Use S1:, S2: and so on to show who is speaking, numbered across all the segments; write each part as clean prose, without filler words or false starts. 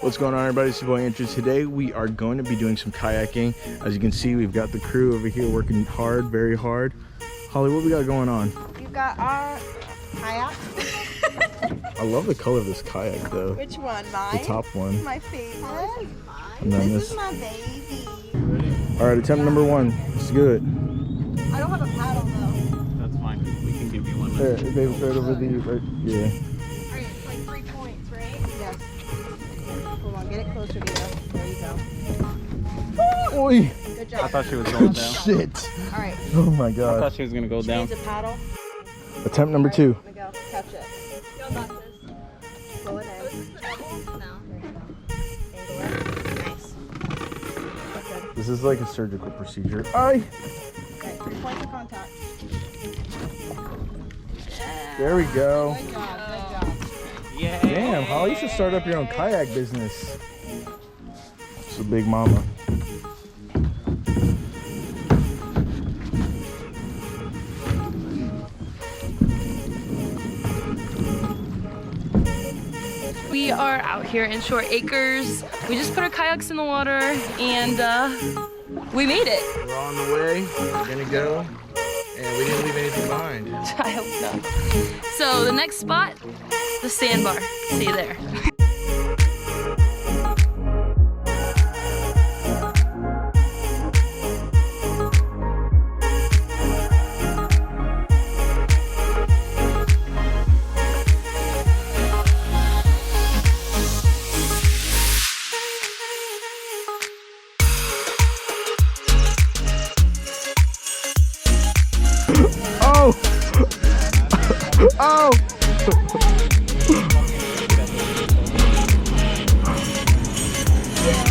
S1: What's going on, everybody? It's your boy Andrew. Today we are going to be doing some kayaking. As you can see, we've got the crew over here working hard, very hard. Holly, what we got going on?
S2: We've got our kayak.
S1: I love the color of this kayak though.
S2: Which one? Mine?
S1: The top one.
S2: My favorite.
S1: And then
S2: This is my baby.
S1: Alright, attempt number one. Let's do it.
S2: I don't have a paddle though.
S3: That's fine. We can give you one.
S1: There, baby, right over the, right, yeah.
S2: Alright, like 3 points, right? Yes. Hold on, get it closer to you. There you go.
S1: Oi!
S2: Good job.
S3: I thought she was going down.
S1: Shit!
S2: Alright.
S1: Oh my
S3: I
S1: god.
S3: thought she was gonna go
S2: She
S3: down.
S2: needs a paddle.
S1: Attempt number two.
S2: Miguel, catch it.
S4: Y'all got this.
S2: Pull it
S4: Oh, is
S2: in.
S4: this the double? No.
S2: Angle it. Nice. Good.
S1: This is like a surgical procedure. Aye!
S2: Okay, 3 points of contact.
S1: There we go.
S2: Good job, good job.
S3: Yeah.
S1: Damn, Holly, you should start up your own kayak business. It's a big mama.
S5: We are out here in Short Acres. We just put our kayaks in the water and we made it.
S1: We're on the way. We're gonna go. And we didn't leave anything behind.
S5: I hope so. So the next spot, the sandbar. See you there.
S1: Oh! Oh!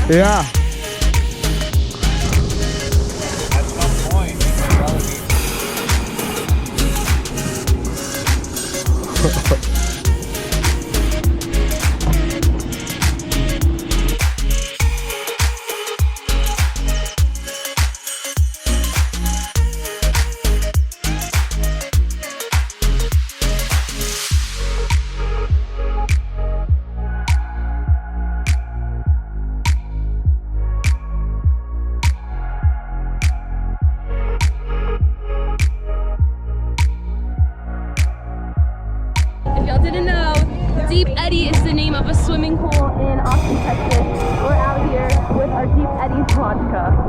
S1: Yeah.
S3: At some point, you can probably
S5: If y'all didn't know, Deep Eddy is the name of a swimming pool in Austin, Texas. We're out here with our Deep Eddy vodka.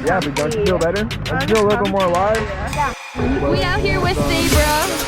S1: Yeah, but don't you feel better? Don't you feel a little bit more alive?
S5: We out here with Sabra.